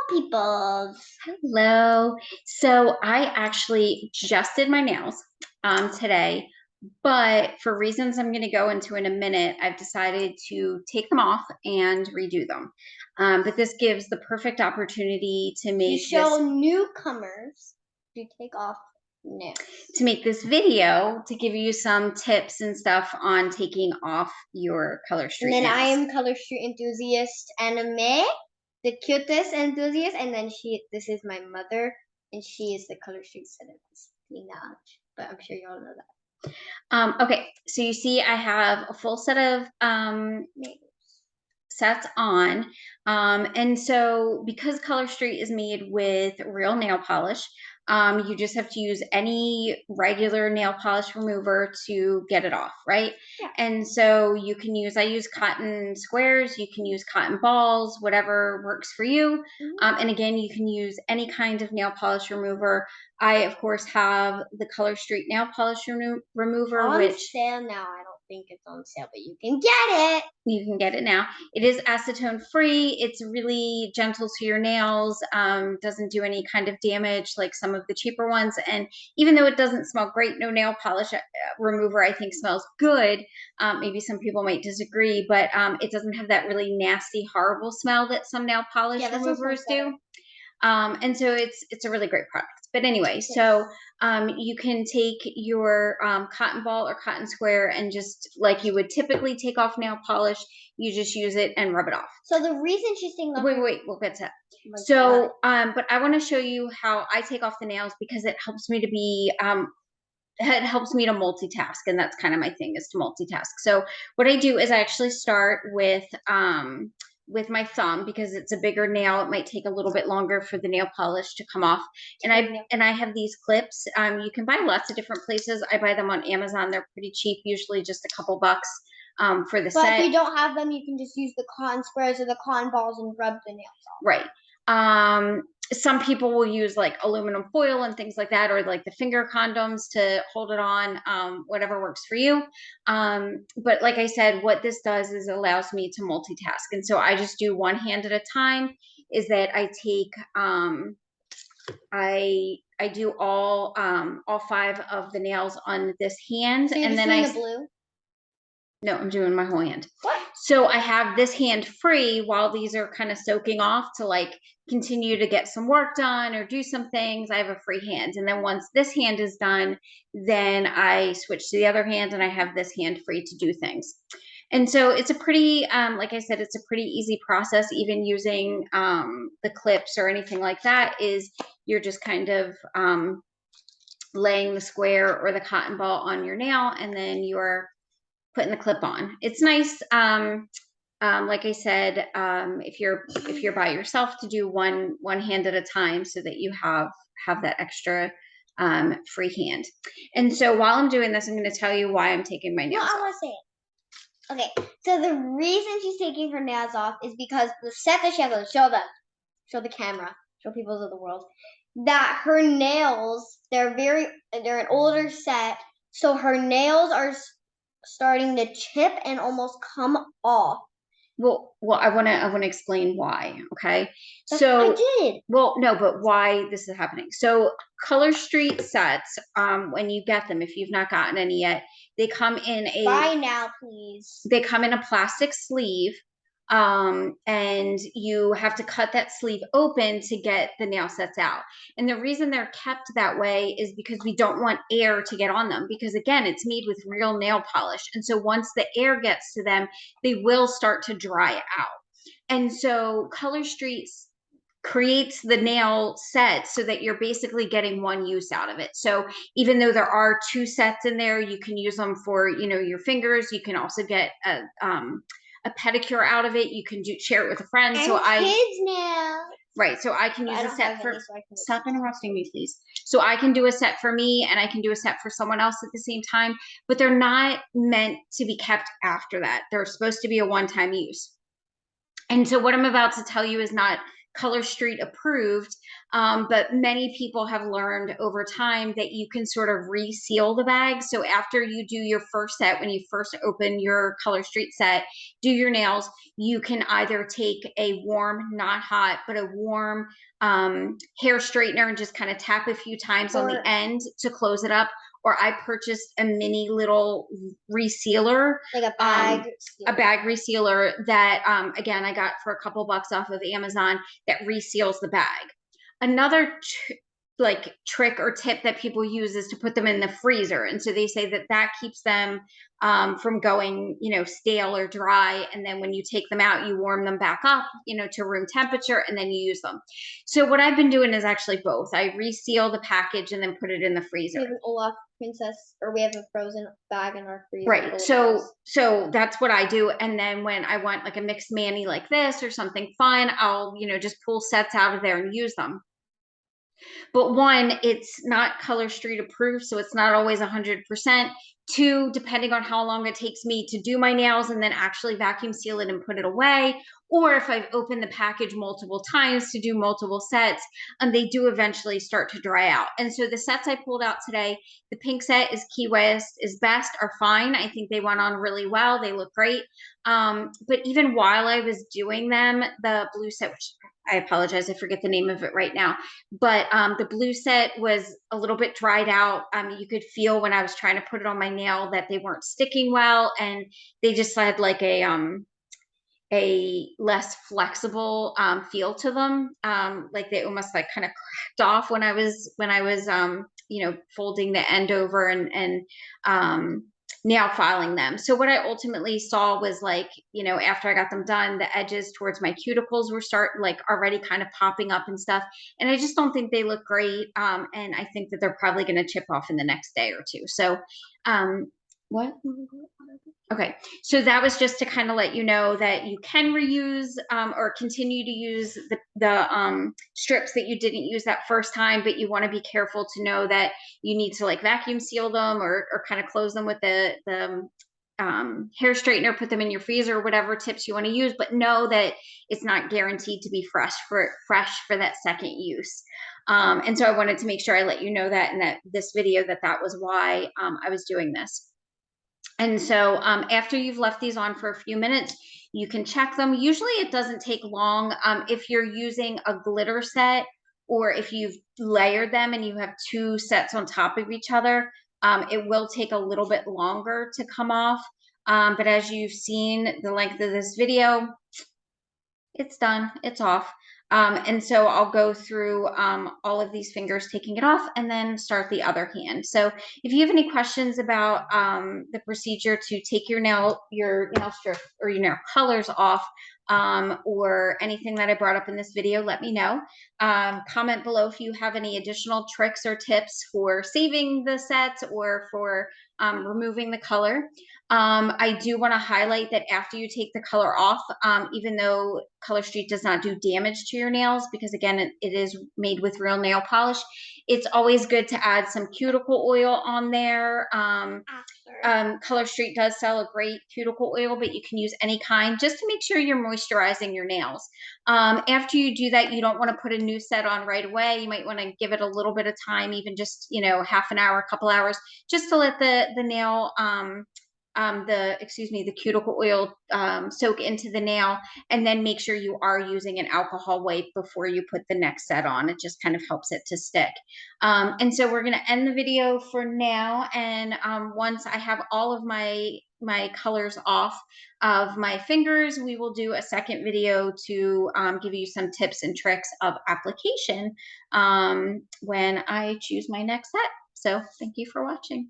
peoples. Hello. So I actually just did my nails today, but for reasons I'm going to go into in a minute, I've decided to take them off and redo them. But this gives the perfect opportunity to To make show newcomers to take off nails. this video to give you some tips and stuff on taking off your Color And Street then nails. I am Color Street Enthusiast Anime, the cutest enthusiast, and then this is my mother, and she is the Color Street set of knowledge. But I'm sure you all know that. Okay, so you see I have a full set of sets on. And so because Color Street is made with real nail polish, you just have to use any regular nail polish remover to get it off, right? Yeah. And so I use cotton squares, you can use cotton balls, whatever works for you. And again, you can use any kind of nail polish remover. I, of course, have the Color Street nail polish remover, on sale now. I don't think it's on sale, but you can get it. You can get it now. It is acetone free. It's really gentle to your nails. Doesn't do any kind of damage like some of the cheaper ones. And even though it doesn't smell great, no nail polish remover I think smells good. Maybe some people might disagree, but it doesn't have that really nasty, horrible smell that some nail polish removers do. And so it's a really great product. But anyway, so you can take your cotton ball or cotton square and just like you would typically take off nail polish, you just use it and rub it off. So the reason she's taking off. Wait, we'll get to that. So, but I want to show you how I take off the nails because it helps me to be it helps me to multitask, and that's kind of my thing, is to multitask. So what I do is I actually start with my thumb because it's a bigger nail. It might take a little bit longer for the nail polish to come off. And I have these clips. You can buy lots of different places. I buy them on Amazon. They're pretty cheap, usually just a couple bucks for the set. But if you don't have them, you can just use the cotton squares or the cotton balls and rub the nails off. Right. Some people will use like aluminum foil and things like that, or like the finger condoms to hold it on, whatever works for you. But like I said, what this does is it allows me to multitask. And so I just do one hand at a time, is that I take, I do all 5 of the nails on this hand. So you're and just then doing the blue? No, I'm doing my whole hand. What? So I have this hand free while these are kind of soaking off to like continue to get some work done or do some things. I have a free hand. And then once this hand is done, then I switch to the other hand and I have this hand free to do things. And so it's a pretty, like I said, it's a pretty easy process. Even using the clips or anything like that, is you're just kind of laying the square or the cotton ball on your nail, and then you're putting the clip on. It's nice. Like I said, if you're by yourself, to do one hand at a time so that you have that extra free hand. And so while I'm doing this, I'm going to tell you why I'm taking my nails off. I want to say it. Okay, so the reason she's taking her nails off is because the set that she has on, show the camera, show people of the world, that her nails, they're an older set, so her nails are starting to chip and almost come off. Well, I want to explain why. Okay, so I did. Well, no, but why this is happening. So Color Street sets, when you get them, if you've not gotten any yet, they come in a buy now, please. They come in a plastic sleeve. And you have to cut that sleeve open to get the nail sets out. And the reason they're kept that way is because we don't want air to get on them, because again, it's made with real nail polish. And so once the air gets to them, they will start to dry out. And so Color Street creates the nail set so that you're basically getting one use out of it. So even though there are 2 sets in there, you can use them for, your fingers. You can also get a pedicure out of it. You can share it with a friend. And so kids now. Right. So I can use a set for, stop interrupting me, please. So I can do a set for me and I can do a set for someone else at the same time, but they're not meant to be kept after that. They're supposed to be a one-time use. And so what I'm about to tell you is not Color Street approved. But many people have learned over time that you can sort of reseal the bag. So after you do your first set, when you first open your Color Street set, do your nails, you can either take a warm, not hot, but a warm hair straightener and just kind of tap a few times on the end to close it up. Or I purchased a mini little resealer, like a bag, resealer that, again, I got for a couple bucks off of Amazon that reseals the bag. Another like trick or tip that people use is to put them in the freezer. And so they say that that keeps them from going, stale or dry. And then when you take them out, you warm them back up, to room temperature, and then you use them. So what I've been doing is actually both. I reseal the package and then put it in the freezer. We have an Olaf Princess, or we have a frozen bag in our freezer. Right. So that's what I do. And then when I want like a mixed mani like this or something fun, I'll, just pull sets out of there and use them. But one, it's not Color Street approved, so it's not always 100%. Two, depending on how long it takes me to do my nails and then actually vacuum seal it and put it away, or if I've opened the package multiple times to do multiple sets, they do eventually start to dry out. And so the sets I pulled out today, the pink set is Key West is best, are fine. I think they went on really well. They look great. But even while I was doing them, the blue set, which I apologize, I forget the name of it right now, but the blue set was a little bit dried out. You could feel when I was trying to put it on my nail that they weren't sticking well, and they just had like a less flexible feel to them. Like they almost like kind of cracked off when I was folding the end over and nail filing them. So what I ultimately saw was like, after I got them done, the edges towards my cuticles were already kind of popping up and stuff. And I just don't think they look great. And I think that they're probably going to chip off in the next day or two. So, what? Okay, so that was just to kind of let you know that you can reuse or continue to use the strips that you didn't use that first time, but you want to be careful to know that you need to like vacuum seal them or kind of close them with the hair straightener, put them in your freezer, whatever tips you want to use, but know that it's not guaranteed to be fresh for that second use. And so I wanted to make sure I let you know that in this video that was why I was doing this. And so after you've left these on for a few minutes, you can check them. Usually it doesn't take long. If you're using a glitter set, or if you've layered them and you have two sets on top of each other, it will take a little bit longer to come off. But as you've seen the length of this video, it's done, it's off. And so I'll go through all of these fingers, taking it off, and then start the other hand. So if you have any questions about the procedure to take your nail strip or your nail colors off, or anything that I brought up in this video, let me know. Comment below if you have any additional tricks or tips for saving the sets or for removing the color. I do want to highlight that after you take the color off, even though Color Street does not do damage to your nails, because again, it is made with real nail polish, it's always good to add some cuticle oil on there. Color Street does sell a great cuticle oil, but you can use any kind just to make sure you're moisturizing your nails. After you do that, you don't want to put a new set on right away. You might want to give it a little bit of time, even just, half an hour, a couple hours, just to let the nail, the cuticle oil soak into the nail, and then make sure you are using an alcohol wipe before you put the next set on. It just kind of helps it to stick. And so we're going to end the video for now. And once I have all of my colors off of my fingers, we will do a second video to give you some tips and tricks of application when I choose my next set. So thank you for watching.